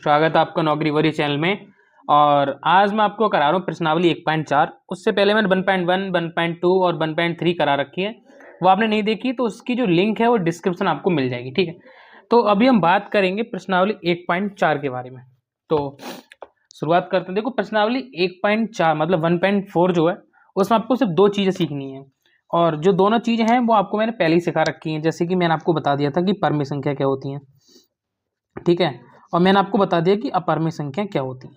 स्वागत है आपका नौकरी वरी चैनल में। और आज मैं आपको करा रहा हूँ प्रश्नावली 1.4। उससे पहले मैंने 1.1, 1.2 और 1.3 करा रखी है। वो आपने नहीं देखी तो उसकी जो लिंक है वो डिस्क्रिप्शन आपको मिल जाएगी, ठीक है। तो अभी हम बात करेंगे प्रश्नावली 1.4 के बारे में। तो शुरुआत करते हैं। देखो, प्रश्नावली 1.4 मतलब 1.4 जो है उसमें आपको सिर्फ दो चीज़ें सीखनी है, और जो दोनों चीज़ें हैं वो आपको मैंने पहले ही सिखा रखी हैं। जैसे कि मैंने आपको बता दिया था कि परमेय संख्या क्या होती है, ठीक है, और मैंने आपको बता दिया कि अपरमेय संख्या क्या होती है।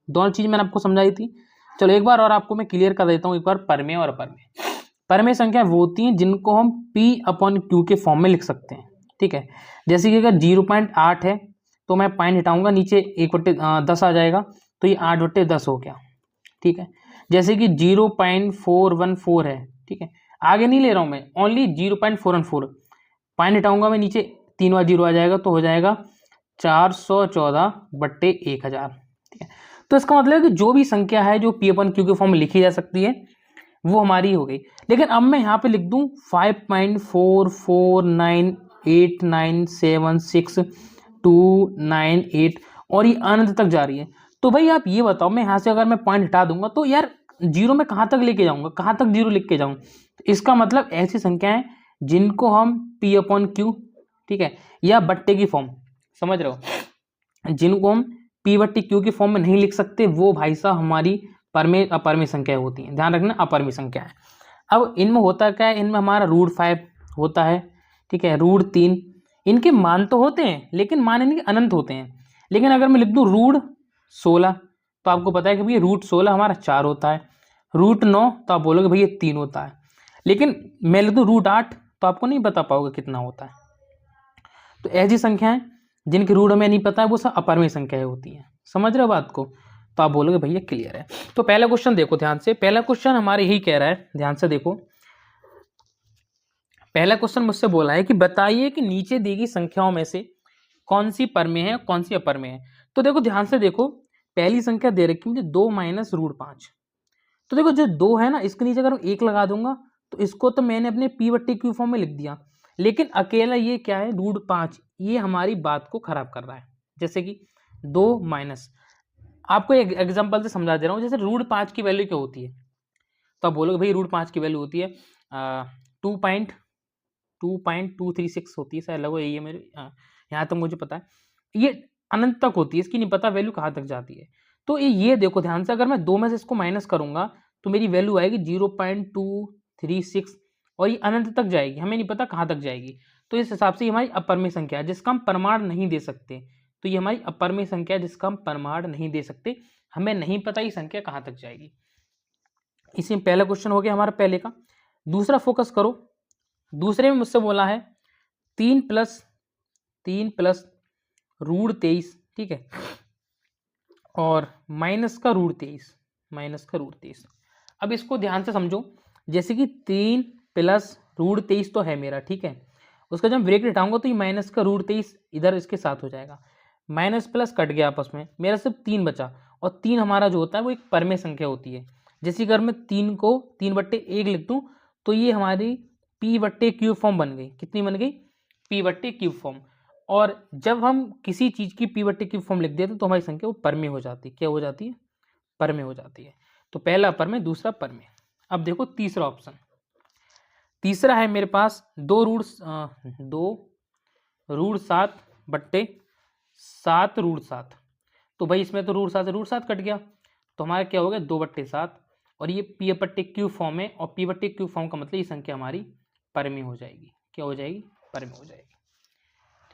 दोनों चीज मैंने आपको समझाई थी। चलो एक बार और आपको मैं क्लियर कर देता हूँ, एक बार परमेय और अपरमेय। परमेय संख्या वो होती हैं जिनको हम P/Q के फॉर्म में लिख सकते हैं, ठीक है। जैसे कि अगर 0.8 है तो मैं पॉइंट हटाऊंगा, नीचे 1/10 आ जाएगा, तो ये 8/10 हो गया, ठीक है। जैसे कि 0.414 है, ठीक है, आगे नहीं ले रहा हूँ मैं, ओनली 0.414, पॉइंट हटाऊंगा मैं, नीचे 3 बार 0 आ जाएगा, तो हो जाएगा 414/1000, ठीक है। तो इसका मतलब है कि जो भी संख्या है जो P/Q के फॉर्म में लिखी जा सकती है वो हमारी हो गई। लेकिन अब मैं यहाँ पे लिख दूं 5.4498976 और ये अनंत तक जा रही है। तो भाई आप ये बताओ, मैं यहाँ से अगर मैं पॉइंट हटा दूंगा तो यार जीरो में कहाँ तक लेके जाऊंगा, कहाँ तक जीरो लिख के जाऊँ। तो इसका मतलब ऐसी संख्याएं जिनको हम P/Q, ठीक है, या बट्टे की फॉर्म, समझ रहे हो, जिनको हम P/Q की फॉर्म में नहीं लिख सकते, वो भाई साहब हमारी परमेय अपरमेय संख्या होती है। ध्यान रखना, अपरमेय संख्या है। अब इनमें होता क्या है, इनमें हमारा √5 होता है, ठीक है, √3, इनके मान तो होते हैं लेकिन मान इनके अनंत होते हैं। लेकिन अगर मैं लिख दूं √16 तो आपको पता है कि भैया √16 हमारा 4 होता है, √9 तो आप बोलोगे भैया 3 होता है। लेकिन मैं लिख दूं √8 तो आपको नहीं बता पाओगे कितना होता है। तो ऐसी संख्याएं जिनके रूट हमें नहीं पता है वो सब अपरमेय संख्याएं होती हैं। समझ रहे हो बात को? तो आप बोलोगे भैया क्लियर है। तो पहला क्वेश्चन देखो ध्यान से। पहला क्वेश्चन हमारे यही कह रहा है, ध्यान से देखो। पहला क्वेश्चन मुझसे बोला है कि बताइए कि नीचे दी गई संख्याओं में से कौन सी परमेय है, कौन सी अपरमेय है। तो देखो ध्यान से देखो, पहली संख्या दे रखी मुझे 2 - √5। तो देखो जो 2 है ना, इसके नीचे अगर 1 लगा दूंगा तो इसको तो मैंने अपने P/Q फॉर्म में लिख दिया। लेकिन अकेला ये क्या है, √5, ये हमारी बात को खराब कर रहा है। जैसे कि 2 माइनस, आपको एक एग्जांपल से समझा दे रहा हूँ। जैसे √5 की वैल्यू क्या होती है, तो आप बोलोगे भाई √5 की वैल्यू होती है 2.236 होती है, शायद लगभग यही है मेरे यहाँ तक मुझे पता है। ये अनंत तक होती है, इसकी नहीं पता वैल्यू कहाँ तक जाती है। तो ये देखो ध्यान से, अगर मैं 2 में से इसको माइनस करूंगा तो मेरी वैल्यू आएगी 0.236, और ये अनंत तक जाएगी, हमें नहीं पता कहाँ तक जाएगी। तो इस हिसाब से ये हमारी अपरमेय संख्या है जिसका हम प्रमाण नहीं दे सकते। तो ये हमारी अपरमेय संख्या है जिसका हम प्रमाण नहीं दे सकते, हमें नहीं पता ये संख्या कहाँ तक जाएगी। इसी में पहला क्वेश्चन हो गया हमारा पहले का। दूसरा फोकस करो। दूसरे में मुझसे बोला है 3 + √23, ठीक है, और माइनस का √23। अब इसको ध्यान से समझो। जैसे कि 3 + √23 तो है मेरा, ठीक है, उसका जब ब्रेक हटाऊंगा तो ये माइनस का √23 इधर इसके साथ हो जाएगा, माइनस प्लस कट गया आपस में, मेरा सिर्फ 3 बचा। और 3 हमारा जो होता है वो एक परमेय संख्या होती है। जैसे अगर मैं 3 को 3/1 लिख दूं तो ये हमारी P/Q फॉर्म बन गई। कितनी बन गई? P/Q form. और जब हम किसी चीज की P/Q फॉर्म लिख देते हैं तो हमारी संख्या वो परमेय हो जाती है। क्या हो जाती है? परमेय हो जाती है। तो पहला परमेय, दूसरा परमेय। अब देखो तीसरा ऑप्शन। तीसरा है मेरे पास 2√7/7। तो भाई इसमें तो √7 से √7 कट गया, तो हमारा क्या हो गया 2/7। और ये P/Q फॉर्म है, और P/Q फॉर्म का मतलब ये संख्या हमारी परमेय हो जाएगी। क्या हो जाएगी? परमेय हो जाएगी,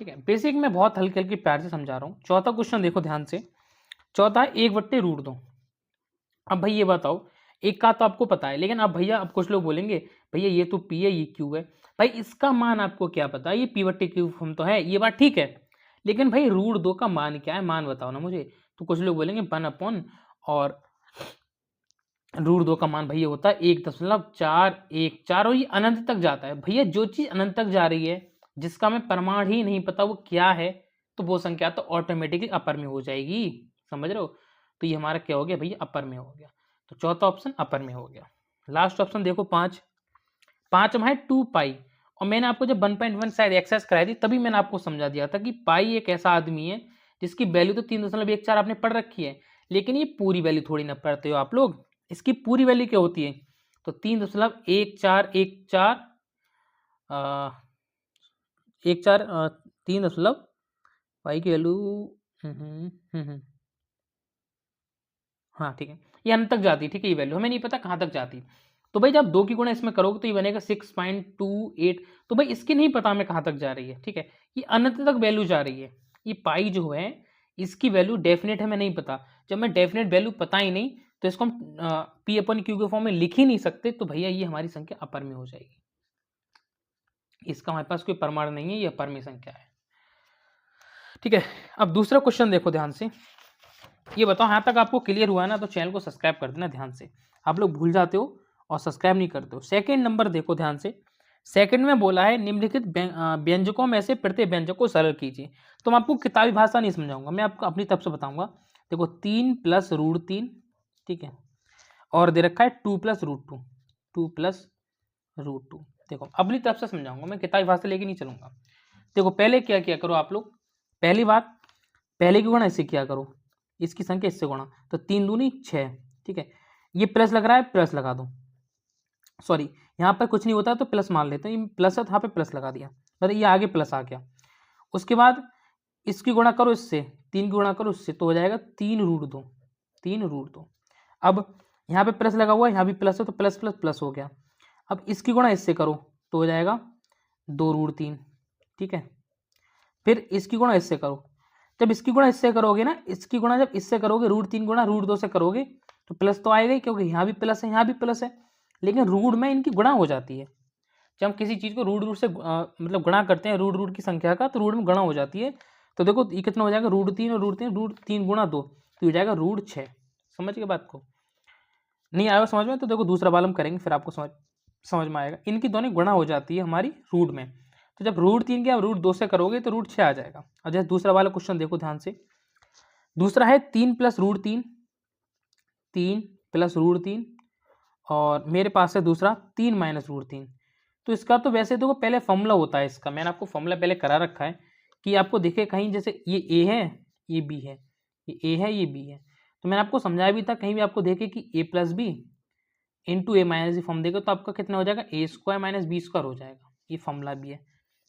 ठीक है। बेसिक में बहुत हल्के हल्के प्यार से समझा रहा हूँ। चौथा क्वेश्चन देखो ध्यान से। चौथा है 1/√2। अब भाई ये बताओ, एक का तो आपको पता है, लेकिन अब भैया अब कुछ लोग बोलेंगे भैया ये तो P है ये Q है। भाई इसका मान आपको क्या पता है? ये P/Q फॉर्म तो है, ये बात ठीक है, लेकिन भाई √2 का मान क्या है, मान बताओ ना मुझे। तो कुछ लोग बोलेंगे 1/, और √2 का मान भैया होता है 1.414, और ये अनंत तक जाता है। भैया जो चीज अनंत तक जा रही है, जिसका हमें प्रमाण ही नहीं पता वो क्या है, तो वो संख्या तो ऑटोमेटिकली अपरमेय हो जाएगी। समझ रहे हो? तो ये हमारा क्या हो गया भैया? अपरमेय हो गया। तो चौथा ऑप्शन अपरमेय हो गया। लास्ट ऑप्शन देखो 5 में है 2π। और मैंने आपको जब 1.1 शायद एक्सरसाइज कराई थी तभी मैंने आपको समझा दिया था कि पाई एक ऐसा आदमी है जिसकी वैल्यू तो 3.14 आपने पढ़ रखी है, लेकिन ये पूरी वैल्यू थोड़ी ना पढ़ते हो आप लोग। इसकी पूरी वैल्यू क्या होती है? तो 3.1414 3 वाई की वैल्यू हाँ ठीक है, ये अंत तक जाती है, ठीक है, ये वैल्यू हमें नहीं पता कहाँ तक जाती। तो भाई जब 2 की गुणा इसमें करोगे तो ये बनेगा 6.28। तो भाई इसकी नहीं पता हमें कहाँ तक जा रही है, ठीक है, ये अनंत तक वैल्यू जा रही है। ये पाई जो है इसकी वैल्यू डेफिनेट हमें नहीं पता। जब मैं डेफिनेट वैल्यू पता ही नहीं तो इसको हम पी अपन क्यू के फॉर्म में लिख ही नहीं सकते, तो भैया ये हमारी संख्या अपर में हो जाएगी। इसका हमारे पास कोई प्रमाण नहीं है, ये अपर में संख्या है, ठीक है। अब दूसरा क्वेश्चन देखो ध्यान से, ये बताओ यहाँ तक आपको क्लियर हुआ है ना? तो चैनल को सब्सक्राइब कर देना ध्यान से, आप लोग भूल जाते हो और सब्सक्राइब नहीं करते हो। सेकंड नंबर देखो ध्यान से, सेकंड में बोला है निम्नलिखित व्यंजकों में से प्रत्येक व्यंजक को सरल कीजिए। तो मैं आपको किताबी भाषा नहीं समझाऊंगा, मैं आपको अपनी तरफ से बताऊंगा। देखो 3 + √3, ठीक है, और दे रखा है 2 + √2, 2 + √2। देखो अपनी तरफ से समझाऊंगा, मैं किताबी भाषा लेके नहीं चलूंगा। देखो पहले क्या किया करो आप लोग, पहली बात, पहले की गुणा इससे किया करो, इसकी संख्या इससे गुणा, तो 3 दूनी 6, ठीक है। ये प्लस लग रहा है, प्लस लगा दो, सॉरी यहाँ पर कुछ नहीं होता तो प्लस मान लेते हैं, ये प्लस है तो यहाँ पे प्लस लगा दिया, मतलब ये आगे प्लस आ गया। उसके बाद इसकी गुणा करो इससे, 3 की गुणा करो इससे, तो हो जाएगा 3√2, 3√2। अब यहाँ पे प्लस लगा हुआ है, यहाँ भी प्लस है तो प्लस प्लस प्लस हो गया। अब इसकी गुणा इससे करो तो हो जाएगा 2√3, ठीक है। फिर इसकी गुणा इससे करो, जब इसकी गुणा इससे करोगे ना, इसकी गुणा जब इससे करोगे, √3 गुणा √2 से करोगे तो प्लस तो आएगा ही, क्योंकि यहाँ भी प्लस है यहाँ भी प्लस है, लेकिन रूट में इनकी गुणा हो जाती है। जब हम किसी चीज़ को रूट से मतलब गुणा करते हैं रूट की संख्या का, तो रूट में गुणा हो जाती है। तो देखो ये कितना हो जाएगा, √3 और √3 गुणा 2, तो हो जाएगा √6। समझ गए बात को? नहीं आएगा समझ में तो देखो दूसरा वाला हम करेंगे, फिर आपको समझ में आएगा। इनकी दोनों गुणा हो जाती है हमारी रूट में, तो जब √3 के आप √2 से करोगे तो √6 आ जाएगा। और जैसे दूसरा वाला क्वेश्चन देखो ध्यान से, दूसरा है 3 + √3, 3 + √3, और मेरे पास है दूसरा 3 - √3। तो इसका तो वैसे तो पहले फॉर्मूला होता है इसका, मैंने आपको फॉर्मूला पहले करा रखा है कि आपको दिखे कहीं, जैसे ये ए है ये बी है, ये ए है ये बी है, तो मैंने आपको समझाया भी था, कहीं भी आपको देखे कि a + b × a - b form देगा तो आपका कितना हो जाएगा, a² - b² हो जाएगा। ये फॉर्मूला भी है,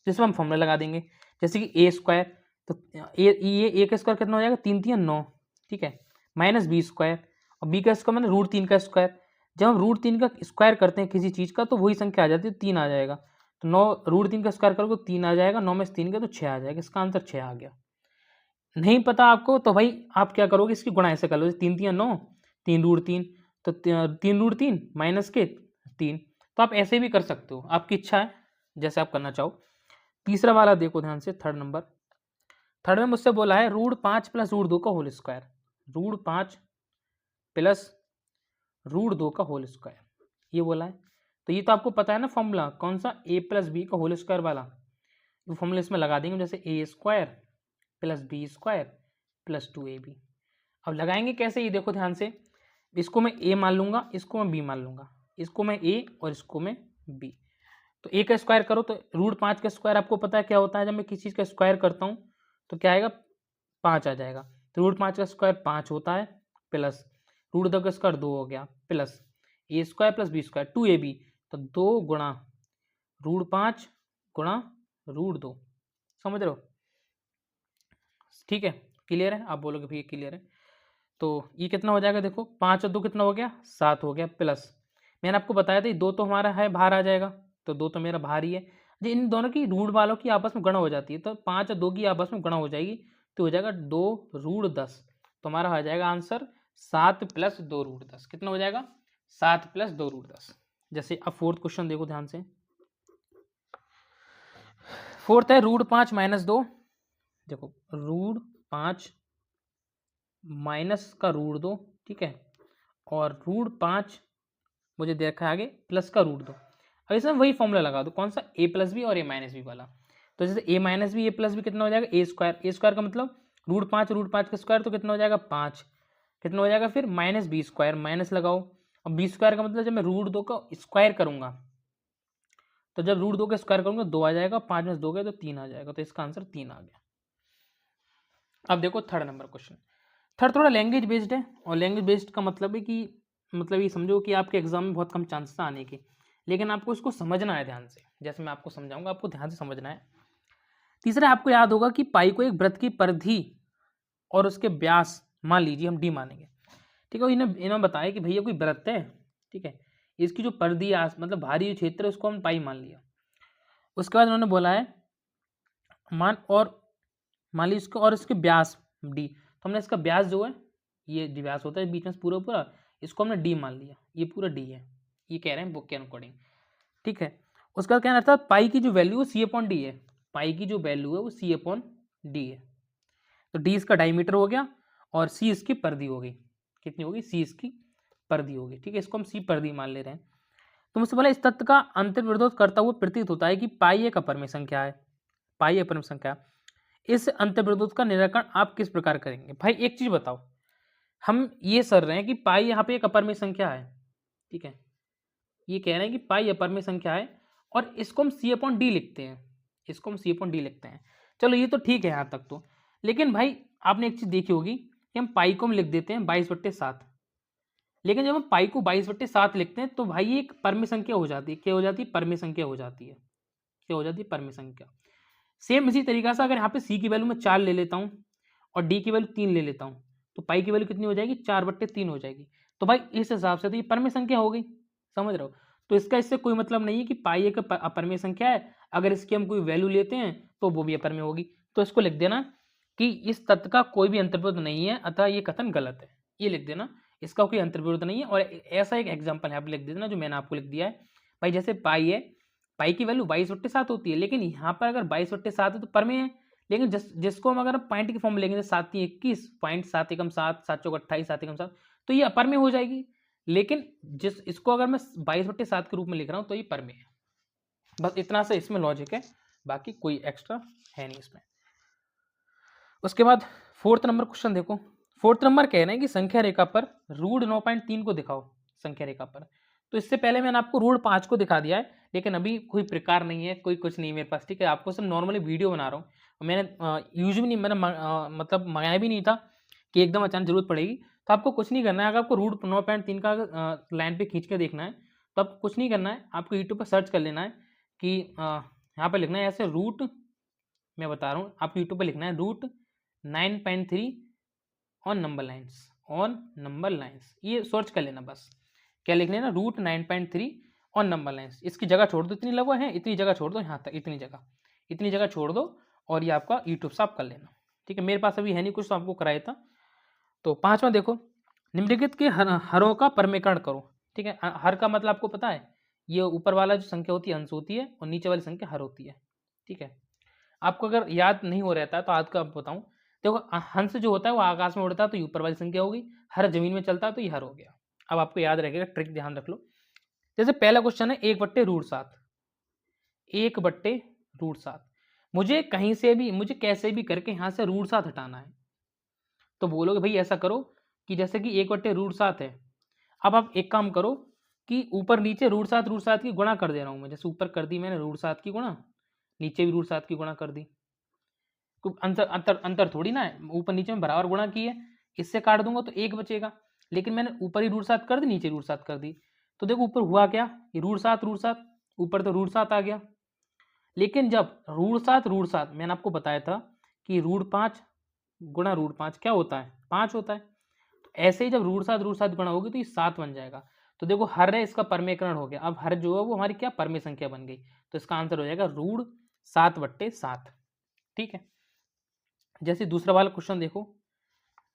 जिसमें हम फॉर्मूला लगा देंगे, जैसे कि a², तो ये का स्क्वायर कितना हो जाएगा, 3 × 3 = 9, ठीक है, -b² और b का स्क्वायर मैंने √3 का स्क्वायर। जब हम √3 का स्क्वायर करते हैं किसी चीज़ का तो वही संख्या आ जाती है, 3 आ जाएगा। तो 9 √3 का स्क्वायर करोगे तो 3 आ जाएगा, 9 में से 3 का तो 6 आ जाएगा, इसका आंसर 6 आ गया। नहीं पता आपको तो भाई आप क्या करोगे, इसकी गुणा ऐसे कर लो, 3 × 3 = 9, 3√3, तो 3√3 माइनस के 3, तो आप ऐसे भी कर सकते हो, आपकी इच्छा है जैसे आप करना चाहो। तीसरा वाला देखो ध्यान से, थर्ड नंबर, थर्ड में मुझसे बोला है √5 + √2 का होल स्क्वायर, √5 + √2 का होल स्क्वायर, ये बोला है। तो ये तो आपको पता है ना फॉर्मूला, कौन सा, a + b का होल स्क्वायर वाला, वो फॉर्मूला इसमें लगा देंगे, जैसे a² + b² + 2ab। अब लगाएंगे कैसे, ये देखो ध्यान से, इसको मैं a मान लूंगा, इसको मैं b मान लूंगा, इसको मैं a और इसको मैं b। तो a का स्क्वायर करो तो √5 का स्क्वायर आपको पता है क्या होता है, जब मैं किसी चीज़ का स्क्वायर करता हूँ तो क्या आएगा, 5 आ जाएगा। तो √5 का स्क्वायर 5 होता है, प्लस √2 का स्क्वायर 2 हो गया, प्लस a² + b² 2ab, तो 2 गुणा √5 गुणा √2, समझ रहे हो? ठीक है, क्लियर है? आप बोलोगे भैया क्लियर है, तो ये कितना हो जाएगा, देखो 5 और 2 कितना हो गया, 7 हो गया, प्लस मैंने आपको बताया था 2 तो हमारा है बाहर आ जाएगा, तो 2 तो मेरा बाहर ही है। जी इन दोनों की रूट वालों की आपस में गणना हो जाती है, तो 5 और 2 की आपस में गणना हो जाएगी, तो हो जाएगा 2√10, तो हमारा हो जाएगा आंसर 7 + 2√10, कितना हो जाएगा, 7 + 2√10। जैसे अब फोर्थ क्वेश्चन देखो ध्यान से, फोर्थ है √5 - 2, देखो √5 माइनस का √2, ठीक है, और √5 मुझे देखा है आगे प्लस का √2। अब इसमें वही फॉर्मूला लगा दो, कौन सा, a + b और a - b वाला। तो जैसे a - b a + b कितना हो जाएगा, a² का मतलब √5 का स्क्वायर, तो कितना हो जाएगा 5, कितना हो जाएगा फिर -b², माइनस लगाओ, और b² का मतलब जब मैं √2 का स्क्वायर करूंगा, तो जब √2 का स्क्वायर करूंगा 2 आ जाएगा, 5 में से 2 गए तो 3 आ जाएगा, तो इसका आंसर 3 आ गया। अब देखो थर्ड नंबर क्वेश्चन। थर्ड थोड़ा लैंग्वेज बेस्ड है, और लैंग्वेज बेस्ड का मतलब है कि मतलब ये समझो कि आपके एग्जाम में बहुत कम चांसेस आने के, लेकिन आपको इसको समझना है ध्यान से। जैसे मैं आपको समझाऊंगा, आपको ध्यान से समझना है। तीसरा, आपको याद होगा कि पाई को एक वृत्त की परिधि और उसके व्यास मान लीजिए, हम डी मानेंगे, ठीक है। इन्होंने बताया कि भैया कोई वृत्त है, ठीक है, इसकी जो परिधि मतलब भारी क्षेत्र है उसको हम पाई मान लिया। उसके बाद उन्होंने बोला है मान लीजिए इसको और इसके व्यास डी, तो हमने इसका व्यास जो है, ये व्यास होता है बीच में पूरा पूरा, इसको हमने डी मान लिया, ये पूरा डी है, ये कह रहे हैं बुक के अकॉर्डिंग, ठीक है। उसका बाद क्या अर्थात पाई की जो वैल्यू है सी अपॉन डी है, पाई की जो वैल्यू है वो सी अपॉन डी है। तो डी इसका डायमीटर हो गया और सी इसकी परिधि हो गई, कितनी होगी, सी इसकी परिधि होगी, ठीक है। इसको हम सी परिधि मान ले रहे हैं। तो मुझसे बोला इस तत्व का अंतर्विरोध करता हुआ प्रतीत होता है कि पाई एक अपरिमेय संख्या है, पाई अपरिमेय संख्या। इस अंतर्विरोध का निराकरण आप किस प्रकार करेंगे? भाई एक चीज बताओ, हम ये सर रहे हैं कि पाई यहाँ पे एक अपरिमेय संख्या है, ठीक है, ये कह रहे हैं कि पाई अपरिमेय संख्या है और इसको हम सी अपॉन डी लिखते हैं, इसको हम सी अपॉन डी लिखते हैं। चलो ये तो ठीक है यहाँ तक तो, लेकिन भाई आपने एक चीज देखी होगी कि हम पाई को हम लिख देते हैं 22/7, लेकिन जब हम पाई को 22/7 लिखते हैं तो भाई ये एक परमेय संख्या हो जाती है, क्या हो जाती है, परमेय संख्या हो जाती है, क्या हो जाती है, परमेय संख्या। सेम इसी तरीका से अगर यहाँ पे सी की वैल्यू मैं 4 ले लेता हूँ और डी की वैल्यू 3 ले लेता हूँ, तो पाई की वैल्यू कितनी हो जाएगी, 4/3 हो जाएगी। तो भाई इस हिसाब से तो ये परमेय संख्या हो गई, समझ रहे हो। तो इसका इससे कोई मतलब नहीं है कि पाई एक अपरमेय संख्या है, अगर इसकी हम कोई वैल्यू लेते हैं तो वो भी अपरमेय होगी। तो इसको लिख देना कि इस तत्व का कोई भी अंतर्विरोध नहीं है, अतः ये कथन गलत है, ये लिख देना, इसका कोई अंतर्विरोध नहीं है। और ऐसा एक एग्जाम्पल यहाँ पे लिख देना जो मैंने आपको लिख दिया है। भाई जैसे पाई है, पाई की वैल्यू 22/7 होती है, लेकिन यहाँ पर अगर 22/7 है तो परमेय है, लेकिन जिसको हम अगर पॉइंट की फॉर्म में लेंगे 7×21, पॉइंट 7 एकम 7, 7×28, 7 एकम 7, तो ये अपरमेय हो जाएगी। लेकिन जिस इसको अगर मैं 22/7 के रूप में लिख रहा हूँ तो ये परमेय है। बस इतना से इसमें लॉजिक है, बाकी कोई एक्स्ट्रा है नहीं इसमें। उसके बाद फोर्थ नंबर क्वेश्चन देखो। फोर्थ नंबर कह रहे हैं कि संख्या रेखा पर रूट 9.3 को दिखाओ संख्या रेखा पर। तो इससे पहले मैंने आपको रूट 5 को दिखा दिया है, लेकिन अभी कोई प्रकार नहीं है, कोई कुछ नहीं मेरे पास, ठीक है। आपको सब नॉर्मली वीडियो बना रहा हूँ, मैंने यूज भी नहीं, मैंने मतलब मंगाया भी नहीं था कि एकदम अचानक जरूरत पड़ेगी। तो आपको कुछ नहीं करना है, अगर आपको रूट 9.3 का लाइन पे खींच के देखना है तो आपको कुछ नहीं करना है, आपको यूट्यूब पर सर्च कर लेना है कि यहाँ पर लिखना है ऐसे रूट, मैं बता रहा हूँ आपको यूट्यूब पर लिखना है root 9.3 on number lines, on number lines, ये सर्च कर लेना बस। क्या लिख लेना, रूट 9.3 ऑन नंबर लाइन्स। इसकी जगह छोड़ दो, इतनी लगवा है, इतनी जगह छोड़ दो, यहाँ तक इतनी जगह छोड़ दो और ये आपका यूट्यूब से आप कर लेना, ठीक है। मेरे पास अभी है नहीं कुछ तो आपको कराया था। तो पांचवा देखो, निम्नलिखित के हरों का परमीकरण करो, ठीक है। हर का मतलब आपको पता है, ये ऊपर वाला जो संख्या होती है अंश होती है और नीचे वाली संख्या हर होती है, ठीक है। आपको अगर याद नहीं हो रहता है तो आज का आप बताऊं, देखो हंस जो होता है वो आकाश में उड़ता है तो ये ऊपर वाली संख्या होगी, हर जमीन में चलता है तो ये हर हो गया। अब आपको याद रहेगा, ट्रिक ध्यान रख लो। जैसे पहला क्वेश्चन है 1/√7, 1/√7, मुझे कहीं से भी, मुझे कैसे भी करके यहाँ से √7 हटाना है। तो बोलोगे भाई ऐसा करो कि जैसे कि 1/√7 है, अब आप एक काम करो कि ऊपर नीचे √7 की गुणा कर दे रहा हूँ मैं। जैसे ऊपर कर दी मैंने √7 की गुणा, नीचे भी √7 की गुणा कर दी, अंतर थोड़ी ना है, ऊपर नीचे में बराबर गुणा की है, इससे काट दूंगा तो 1 बचेगा। लेकिन मैंने ऊपर ही √7 कर दी, नीचे √7 कर दी, तो देखो ऊपर हुआ क्या, ये √7 ऊपर तो √7 आ गया। लेकिन जब √7 मैंने आपको बताया था कि √5 गुणा √5 क्या होता है, 5 होता है। तो ऐसे ही जब √7 गुणा होगी तो ये 7 बन जाएगा। तो देखो हर है, इसका परमेयकरण हो गया। अब हर जो है वो हमारी क्या, परमेय संख्या बन गई। तो इसका आंसर हो जाएगा √7/7, ठीक है। जैसे दूसरा वाला क्वेश्चन देखो,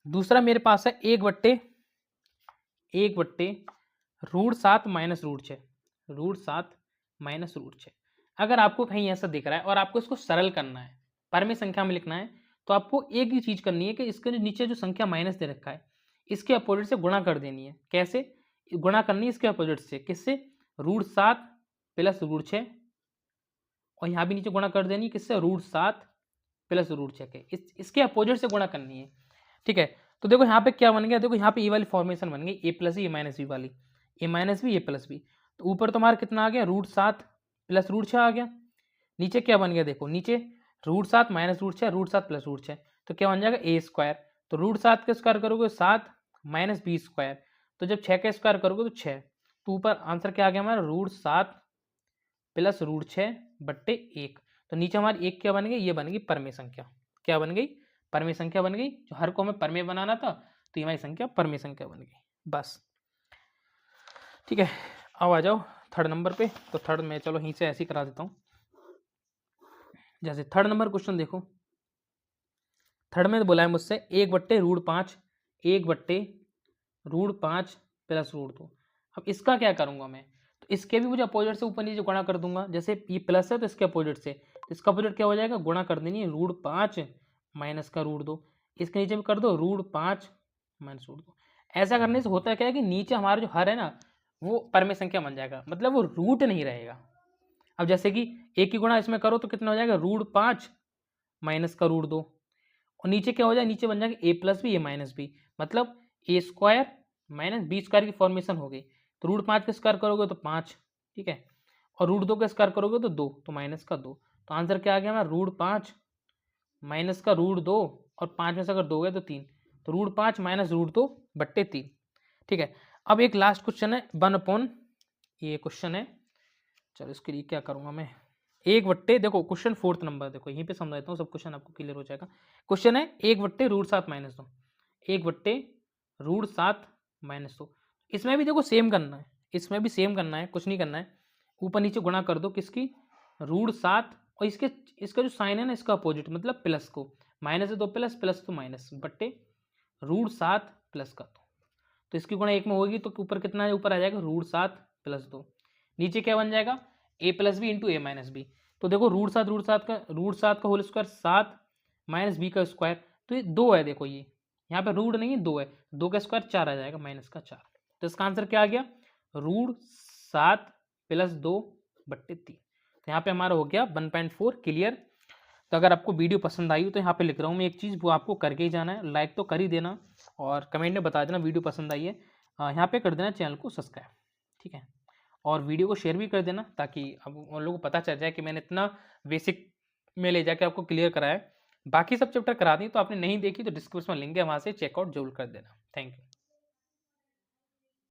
दूसरा मेरे पास है 1/√7 माइनस √6, √7 माइनस √6। अगर आपको कहीं ऐसा दिख रहा है और आपको इसको सरल करना है, परमेय संख्या में लिखना है, तो आपको एक ही चीज करनी है कि इसके नीचे जो संख्या माइनस दे रखा है इसके अपोजिट से गुणा कर देनी है। कैसे गुणा करनी है, इसके अपोजिट से, किससे, √7 प्लस √6, और यहाँ भी नीचे गुणा कर देनी है किससे, √7 प्लस √6 के, इसके अपोजिट से गुणा करनी है, ठीक है। तो देखो यहाँ पे क्या बन गया, देखो यहाँ पे ये वाली फॉर्मेशन बन गई, a plus a minus b वाली, a minus b a plus b. तो ऊपर तुम्हारा कितना आ गया, √7 प्लस √6 आ गया। नीचे क्या बन गया, देखो नीचे √7 माइनस √6, √7 प्लस √6। तो क्या बन जाएगा ए स्क्वायर। तो रूट 7 का स्क्वायर करोगे 7 माइनस बी स्क्वायर, तो जब 6 का स्क्वायर करोगे तो 6, तो ऊपर आंसर क्या आ गया हमारा रूट 7 प्लस रूट 6 बट्टे 1। तो नीचे हमारी एक क्या बन गई, ये बन गई परमेय संख्या। क्या बन गई, परमेय संख्या बन गई। जो हर को हमें परमेय बनाना था तो ये हमारी संख्या परमेय संख्या बन गई बस। ठीक है, अब आ जाओ थर्ड नंबर पे। तो थर्ड में चलो यहीं से ऐसे ही करा देता हूँ। जैसे थर्ड नंबर क्वेश्चन देखो, थर्ड में बोला है मुझसे 1/√5 1/√5 प्लस √2। अब इसका क्या करूंगा मैं, तो इसके भी मुझे अपोजिट से ऊपर नीचे गुणा कर दूंगा। जैसे ये प्लस है तो इसके अपोजिट से, तो इसका अपोजिट क्या हो जाएगा, गुणा कर देनी है √5 माइनस का √2। इसके नीचे भी कर दो √5 माइनस √2। ऐसा करने से होता है क्या है कि नीचे हमारा जो हर है ना वो परमेय संख्या बन जाएगा, मतलब वो रूट नहीं रहेगा। अब जैसे कि एक की गुणा इसमें करो तो कितना हो जाएगा √5 माइनस का √2, और नीचे क्या हो जाए, नीचे बन जाएगा ए प्लस बी ए माइनस बी, मतलब ए स्क्वायर माइनस बी स्क्वायर की फॉर्मेशन हो गई। तो √5 का स्क्वायर करोगे तो 5, ठीक है, और √2 का स्क्वायर करोगे तो 2, तो माइनस का 2। तो आंसर क्या आ गया हमारा √5 माइनस का √2, और 5 में से अगर 2 गए तो 3, तो √5 माइनस √2 बट्टे 3। ठीक है, अब एक लास्ट क्वेश्चन है 1/, ये क्वेश्चन है, चलो इसके लिए क्या करूँगा मैं, 1/, देखो क्वेश्चन फोर्थ नंबर, देखो यहीं पे समझ देता हूँ, सब क्वेश्चन आपको क्लियर हो जाएगा। क्वेश्चन है 1/√7 माइनस 2, 1/√7 माइनस 2। इसमें भी देखो सेम करना है, इसमें भी सेम करना है, कुछ नहीं करना है, ऊपर नीचे गुणा कर दो किसकी, √7, और इसका जो साइन है ना इसका अपोजिट, मतलब प्लस को, माइनस है तो प्लस, प्लस तो माइनस, बट्टे √7 प्लस का 2। तो इसकी गुणा एक में होगी तो ऊपर कितना है, ऊपर आ जाएगा √7 प्लस 2। नीचे क्या बन जाएगा ए प्लस बी इंटू ए माइनस बी। तो देखो √7 का होल स्क्वायर 7 माइनस बी का स्क्वायर, तो ये 2 है, देखो ये यहाँ पे रूट नहीं है, 2 है, 2 का स्क्वायर 4 आ जाएगा माइनस का 4। तो इसका आंसर क्या आ गया √7 प्लस 2 बट्टे 3। तो यहाँ पे हमारा हो गया 1.4 क्लियर। तो अगर आपको वीडियो पसंद आई हो तो यहाँ पे लिख रहा हूँ मैं एक चीज़, वो आपको करके ही जाना है, लाइक तो कर ही देना और कमेंट में बता देना वीडियो पसंद आई है। यहाँ पे कर देना चैनल को सब्सक्राइब, ठीक है, और वीडियो को शेयर भी कर देना ताकि अब उन लोगों को पता चल जाए कि मैंने इतना बेसिक में ले जाके आपको क्लियर कराया है। बाकी सब चैप्टर करा दी, तो आपने नहीं देखी तो डिस्क्रिप्शन में लिंक है, वहाँ से चेकआउट जरूर कर देना। Thank you.